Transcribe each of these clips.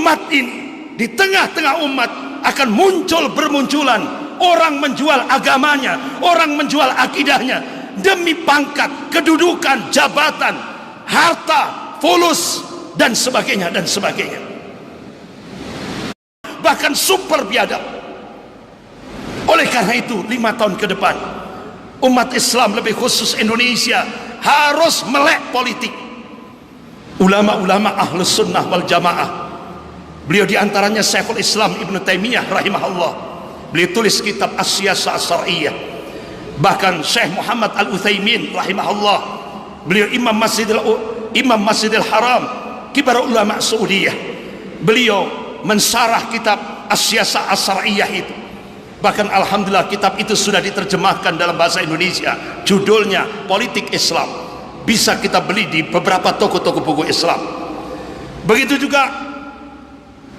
umat ini, di tengah-tengah umat akan muncul bermunculan orang menjual agamanya, orang menjual akidahnya demi pangkat, kedudukan, jabatan, harta, fulus dan sebagainya dan sebagainya. Bahkan super biadab. Oleh karena itu 5 tahun ke depan umat Islam, lebih khusus Indonesia, harus melek politik. Ulama-ulama ahlus sunnah wal jamaah, beliau diantaranya Syekhul Islam Ibn Taimiyah rahimahullah, beliau tulis kitab As-Siyasah As-Syar'iyyah. Bahkan Syekh Muhammad Al-Utsaimin rahimahullah, beliau Imam Masjidil Haram, kibar ulama Saudiyah, beliau mensarah kitab As-Siyasah As-Syar'iyyah itu. Bahkan alhamdulillah kitab itu sudah diterjemahkan dalam bahasa Indonesia, judulnya Politik Islam, bisa kita beli di beberapa toko-toko buku Islam. Begitu juga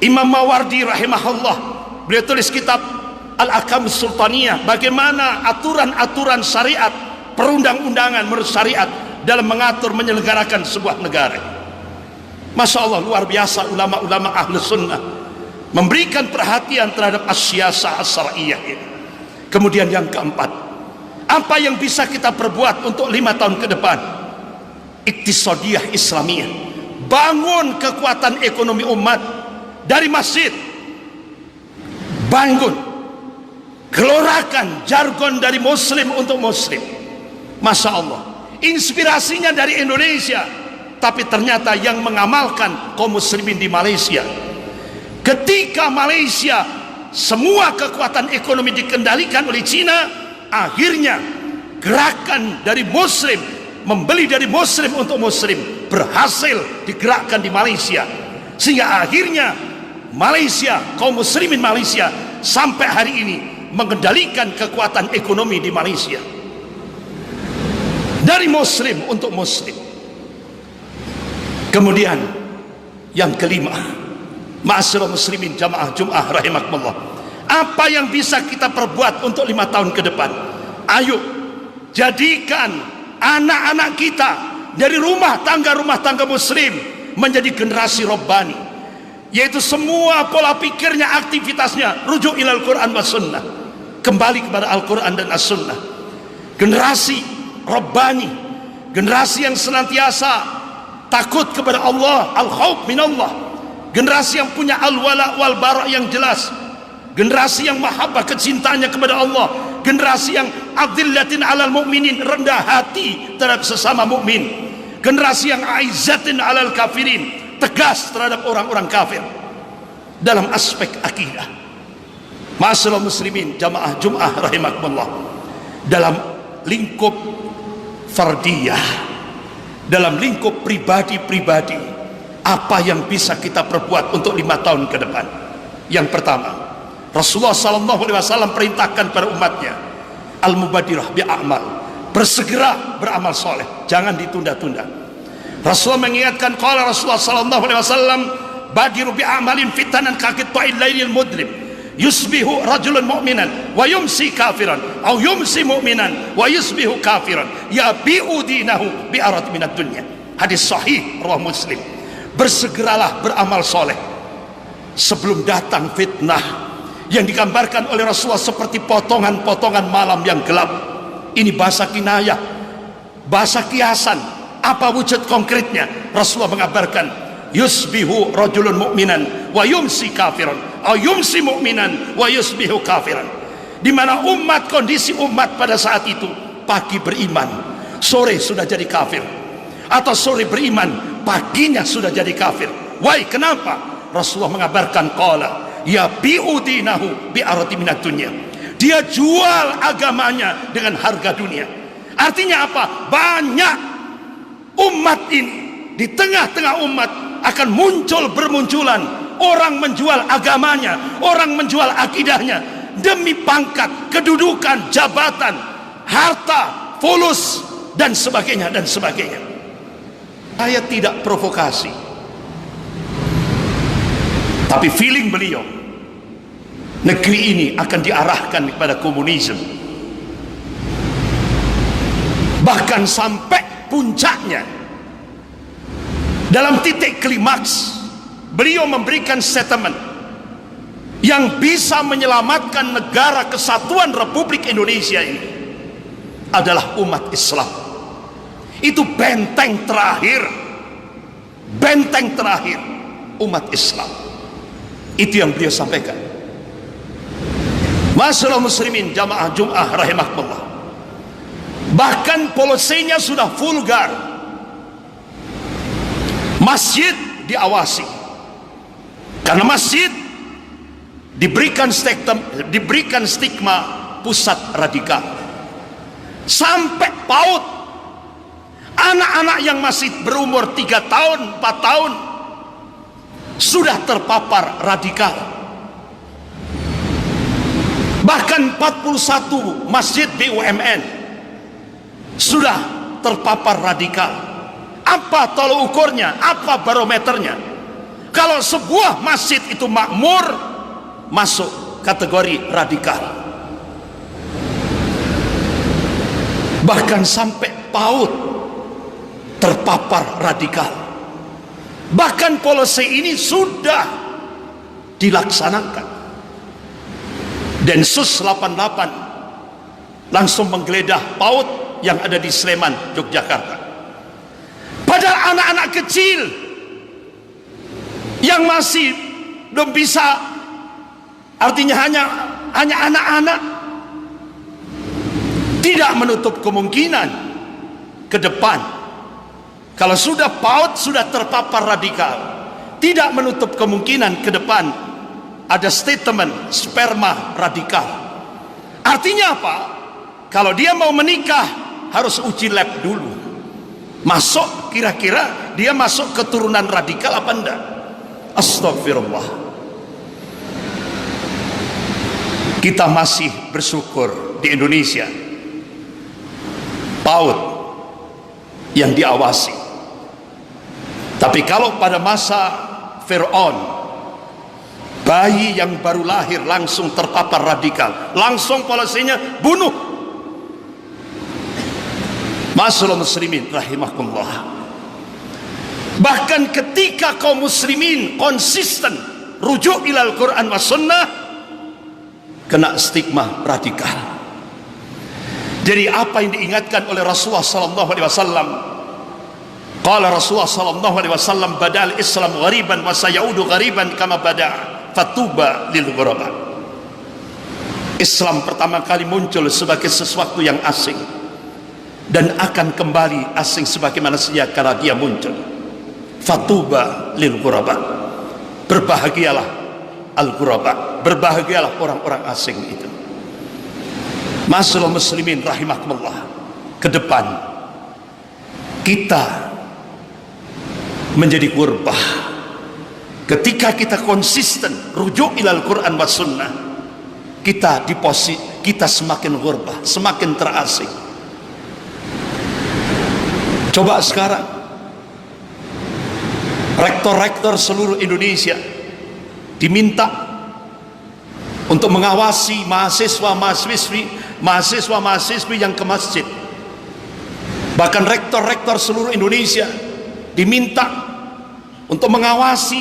Imam Mawardi rahimahullah, beliau tulis kitab Al-Ahkam Sultaniyah, bagaimana aturan-aturan syariat, perundang-undangan menurut syariat dalam mengatur menyelenggarakan sebuah negara. Masya Allah, luar biasa ulama-ulama ahlu sunnah memberikan perhatian terhadap as-siyasah as-syar'iyyah ini. Kemudian yang keempat, apa yang bisa kita perbuat untuk 5 tahun ke depan? Iktisadiyah Islamiyah, bangun kekuatan ekonomi umat dari masjid, bangun, gelorakan jargon dari muslim untuk muslim. Masya Allah, inspirasinya dari Indonesia, tapi ternyata yang mengamalkan kaum muslimin di Malaysia. Ketika Malaysia semua kekuatan ekonomi dikendalikan oleh Cina, akhirnya gerakan dari muslim, membeli dari muslim untuk muslim, berhasil digerakkan di Malaysia, sehingga akhirnya Malaysia, kaum muslimin Malaysia sampai hari ini mengendalikan kekuatan ekonomi di Malaysia dari muslim untuk muslim. Kemudian yang kelima, ma'asyiral muslimin jamaah Jum'ah rahimakumullah, apa yang bisa kita perbuat untuk 5 tahun ke depan? Ayo jadikan anak-anak kita dari rumah tangga muslim menjadi generasi Rabbani, yaitu semua pola pikirnya, aktivitasnya rujuk ilal Quran was sunnah, kembali kepada Al-Quran dan As-Sunnah. Generasi Rabbani, generasi yang senantiasa takut kepada Allah, al-khauf minallah, generasi yang punya al-wala wal bara yang jelas, generasi yang mahabbah, kecintanya kepada Allah, generasi yang adillatin alal mu'minin, rendah hati terhadap sesama mukmin, generasi yang aizzatin alal kafirin, tegas terhadap orang-orang kafir dalam aspek akidah. Ma'asyiral muslimin jamaah Jum'ah rahimakumullah, dalam lingkup fardiyah, dalam lingkup pribadi-pribadi, apa yang bisa kita perbuat untuk 5 tahun ke depan? Yang pertama, Rasulullah SAW perintahkan pada umatnya, al-mubadirah bi'amal, bersegera beramal soleh, jangan ditunda-tunda. Rasulullah mengingatkan, qala Rasulullah SAW, badiru bi'amalin fitanan kakit ta'il laylil mudlim, yusbihu rajulun mu'minan wa yumsi kafiran, au yumsi mu'minan wa yusbihu kafiran, yabi'u dinahu bi'arat minat dunya. Hadis sahih riwayat Muslim. Bersegeralah beramal soleh sebelum datang fitnah yang digambarkan oleh Rasulullah seperti potongan-potongan malam yang gelap. Ini bahasa kinayah, bahasa kiasan. Apa wujud konkretnya? Rasulullah mengabarkan, yusbihu rajulun mu'minan wa yumsi kafiran, au yumsi mu'minan wa yusbihu kafiran. Di mana umat, kondisi umat pada saat itu, pagi beriman, sore sudah jadi kafir, atau sore beriman, paginya sudah jadi kafir. Why? Kenapa? Rasulullah mengabarkan, qala ya bi'udinahu bi'arati minat dunya, dia jual agamanya dengan harga dunia. Artinya apa? Banyak umat ini, di tengah-tengah umat akan muncul bermunculan orang menjual agamanya, orang menjual akidahnya demi pangkat, kedudukan, jabatan, harta, fulus dan sebagainya dan sebagainya. Saya tidak provokasi, tapi feeling beliau, negeri ini akan diarahkan kepada komunisme. Bahkan sampai puncaknya, dalam titik klimaks, beliau memberikan statement yang bisa menyelamatkan negara kesatuan Republik Indonesia ini adalah umat Islam. Itu benteng terakhir umat Islam. Itu yang beliau sampaikan. Masyaallah muslimin jamaah Jum'ah rahimakumullah. Bahkan polisinya sudah vulgar. Masjid diawasi, karena masjid diberikan stigma pusat radikal. Sampai PAUD, anak-anak yang masih berumur 3 tahun 4 tahun sudah terpapar radikal. Bahkan 41 masjid BUMN sudah terpapar radikal. Apa tolak ukurnya? Apa barometernya? Kalau sebuah masjid itu makmur, masuk kategori radikal. Bahkan sampai PAUD terpapar radikal. Bahkan polisi ini sudah dilaksanakan. Densus 88 langsung menggeledah PAUD yang ada di Sleman, Yogyakarta. Padahal anak-anak kecil yang masih belum bisa, artinya hanya anak-anak, tidak menutup kemungkinan ke depan kalau sudah PAUD sudah terpapar radikal, tidak menutup kemungkinan ke depan ada statement sperma radikal. Artinya apa? Kalau dia mau menikah harus uji lab dulu, masuk kira-kira dia masuk keturunan radikal apa enggak. Astagfirullah. Kita masih bersyukur di Indonesia PAUD yang diawasi. Tapi kalau pada masa Fir'aun, bayi yang baru lahir langsung terpapar radikal, langsung polisinya bunuh. Masyaallah muslimin rahimakumullah. Bahkan ketika kaum muslimin konsisten rujuk ilal Quran wa sunnah, kena stigma radikal. Jadi apa yang diingatkan oleh Rasulullah sallallahu alaihi wasallam, qala Rasulullah sallallahu alaihi wasallam, badal Islam ghariban wa sayaudu ghariban kama bada, fatuba lil ghuraba. Islam pertama kali muncul sebagai sesuatu yang asing dan akan kembali asing sebagaimana sejak kala dia muncul. Fatuba lil ghuraba. Berbahagialah al ghuraba, berbahagialah orang-orang asing itu. Masyaallah muslimin rahimakumullah. Ke depan kita menjadi gurbah ketika kita konsisten rujuk ilal Quran wa sunnah. Kita di posisi kita semakin gurbah, semakin terasing. Coba sekarang rektor-rektor seluruh Indonesia diminta untuk mengawasi mahasiswa-mahasiswi yang ke masjid. Bahkan rektor-rektor seluruh Indonesia diminta untuk mengawasi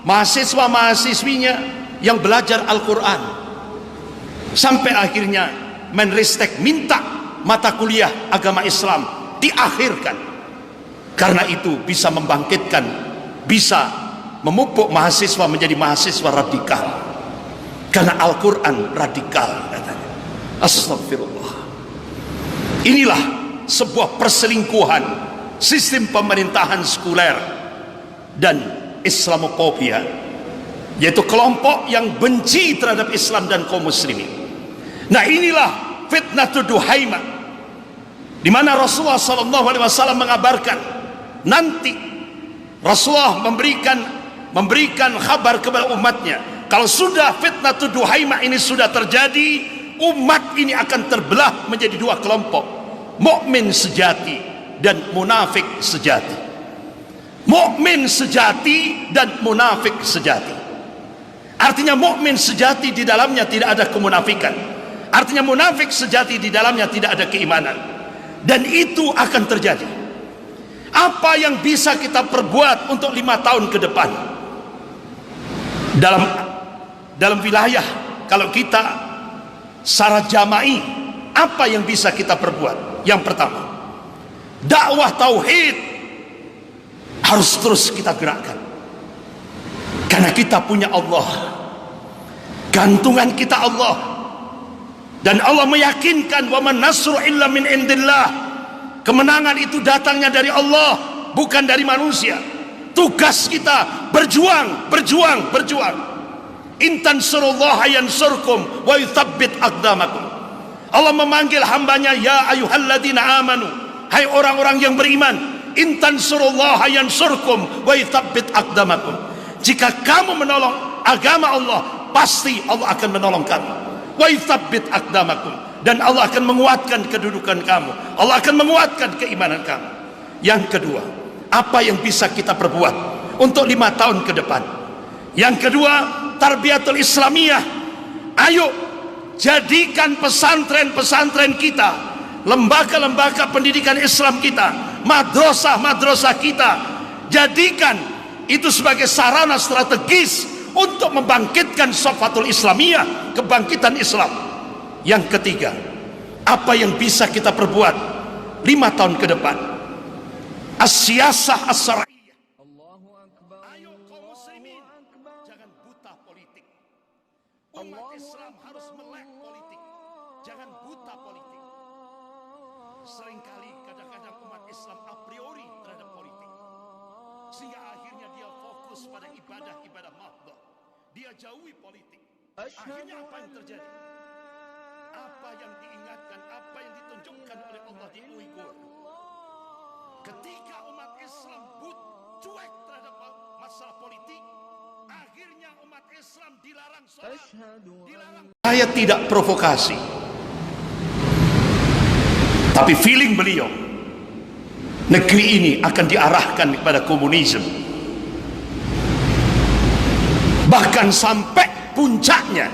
mahasiswa-mahasiswinya yang belajar Al-Quran. Sampai akhirnya Menristek minta mata kuliah agama Islam diakhirkan, karena itu bisa membangkitkan, bisa memupuk mahasiswa menjadi mahasiswa radikal, karena Al-Quran radikal katanya. Astagfirullah. Inilah sebuah perselingkuhan sistem pemerintahan sekuler dan Islamofobia, yaitu kelompok yang benci terhadap Islam dan kaum muslimin. Nah, inilah fitnatul duhaimah, di mana Rasulullah SAW mengabarkan nanti Rasulullah memberikan kabar kepada umatnya, kalau sudah fitnatul duhaimah ini sudah terjadi, umat ini akan terbelah menjadi dua kelompok, mukmin sejati dan munafik sejati. Mukmin sejati dan munafik sejati. Artinya mukmin sejati di dalamnya tidak ada kemunafikan. Artinya munafik sejati di dalamnya tidak ada keimanan. Dan itu akan terjadi. Apa yang bisa kita perbuat untuk 5 tahun ke depan? dalam wilayah. Kalau kita secara jama'i, apa yang bisa kita perbuat? Yang pertama, dakwah tauhid harus terus kita gerakkan, karena kita punya Allah, gantungan kita Allah, dan Allah meyakinkan wa man nasru illa min indillah, kemenangan itu datangnya dari Allah, bukan dari manusia. Tugas kita berjuang. Intan surullaha yansurkum wa yuthabbit aqdamakum. Allah memanggil hambanya, ya ayyuhalladzina amanu, hai orang-orang yang beriman, intan surullaha yansurkum wa yuthabbit aqdamakum. Jika kamu menolong agama Allah, pasti Allah akan menolong kamu. Wa yuthabbit aqdamakum, dan Allah akan menguatkan kedudukan kamu, Allah akan menguatkan keimanan kamu. Yang kedua, apa yang bisa kita perbuat untuk 5 tahun ke depan? Yang kedua, tarbiyatul islamiyah. Ayo jadikan pesantren-pesantren kita, lembaga-lembaga pendidikan Islam kita, madrasah-madrasah kita, jadikan itu sebagai sarana strategis untuk membangkitkan safatul islamiyah, kebangkitan Islam. Yang ketiga, apa yang bisa kita perbuat 5 tahun ke depan? As-siyasah as-syar'iyyah. Ayo kaum muslimin, jangan buta politik. Umat Islam harus melek politik, jangan buta politik. Seringkali kadang-kadang umat Islam a priori terhadap politik, sehingga akhirnya dia fokus pada ibadah-ibadah mahdoh, dia jauhi politik. Akhirnya apa yang terjadi? Apa yang diingatkan, apa yang ditunjukkan oleh Allah di Uighur, ketika umat Islam cuek terhadap masalah politik, akhirnya umat Islam dilarang sholat, dilarang. Saya tidak provokasi, tapi feeling beliau, negeri ini akan diarahkan kepada komunisme. Bahkan sampai puncaknya,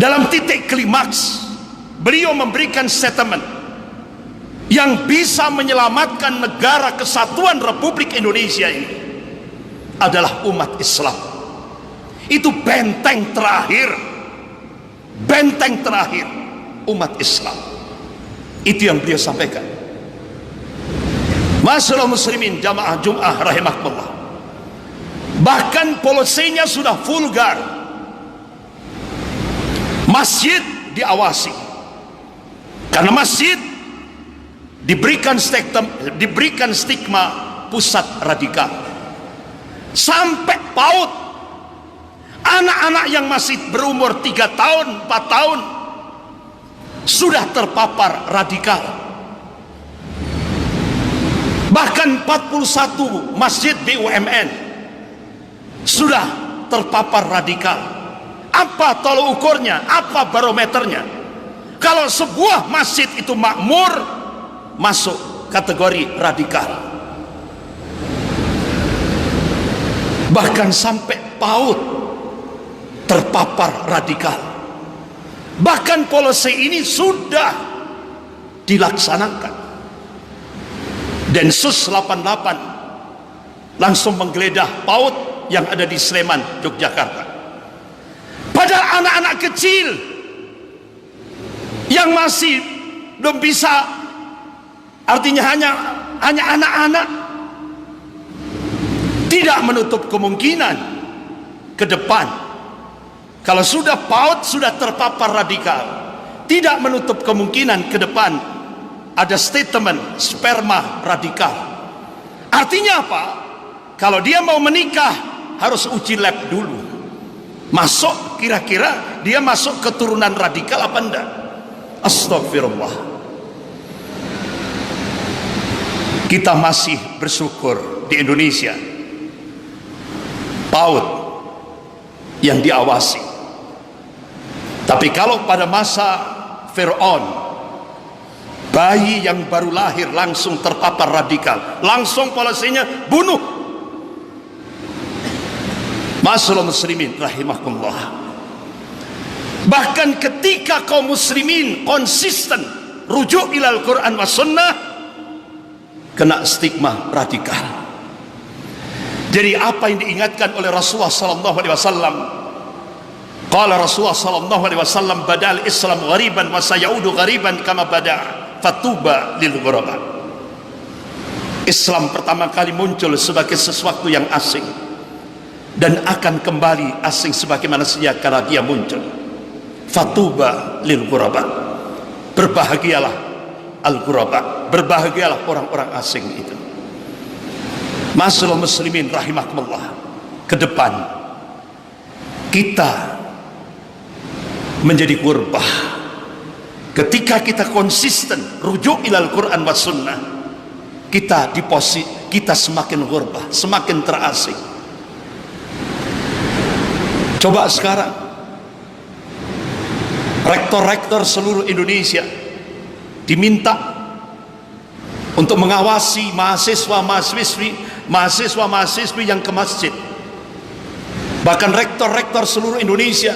dalam titik klimaks, beliau memberikan statement yang bisa menyelamatkan negara kesatuan Republik Indonesia ini adalah umat Islam. Itu benteng terakhir umat Islam. Itu yang beliau sampaikan. Masyaallah muslimin jamaah Jum'ah rahimakumullah. Bahkan polisinya sudah vulgar. Masjid diawasi, karena masjid diberikan stigma pusat radikal. Sampai PAUD, anak-anak yang masih berumur 3 tahun, 4 tahun sudah terpapar radikal. Bahkan 41 masjid BUMN sudah terpapar radikal. Apa tolok ukurnya? Apa barometernya? Kalau sebuah masjid itu makmur, masuk kategori radikal. Bahkan sampai PAUD terpapar radikal. Bahkan polisi ini sudah dilaksanakan. Densus 88 langsung menggeledah PAUD yang ada di Sleman, Yogyakarta. Padahal anak-anak kecil yang masih belum bisa, artinya hanya anak-anak, tidak menutup kemungkinan ke depan, kalau sudah PAUD sudah terpapar radikal, tidak menutup kemungkinan ke depan ada statement sperma radikal. Artinya apa? Kalau dia mau menikah harus uji lab dulu, masuk kira-kira dia masuk keturunan radikal apa enggak. Astagfirullah. Kita masih bersyukur di Indonesia PAUD yang diawasi. Tapi kalau pada masa Fir'aun, bayi yang baru lahir langsung terpapar radikal, langsung polisinya bunuh. Masyaallah muslimin rahimakumullah. Bahkan ketika kaum muslimin konsisten rujuk ilal Quran wa sunnah, kena stigma radikal. Jadi apa yang diingatkan oleh Rasulullah sallallahu alaihi wasallam, qala Rasulullah sallallahu alaihi wasallam, badal Islam ghariban wa sayaudu ghariban kama bada, fatuba lil ghuraba. Islam pertama kali muncul sebagai sesuatu yang asing dan akan kembali asing sebagaimana sejak kala dia muncul. Fatuba lil ghuraba, berbahagialah al ghuraba, berbahagialah orang-orang asing itu. Masyaallah muslimin rahimakumullah, ke depan kita menjadi gurbah ketika kita konsisten rujuk ilal Quran was sunnah. Kita di posisi kita semakin gurbah, semakin terasing. Coba sekarang rektor-rektor seluruh Indonesia diminta untuk mengawasi mahasiswa-mahasiswi yang ke masjid. Bahkan rektor-rektor seluruh Indonesia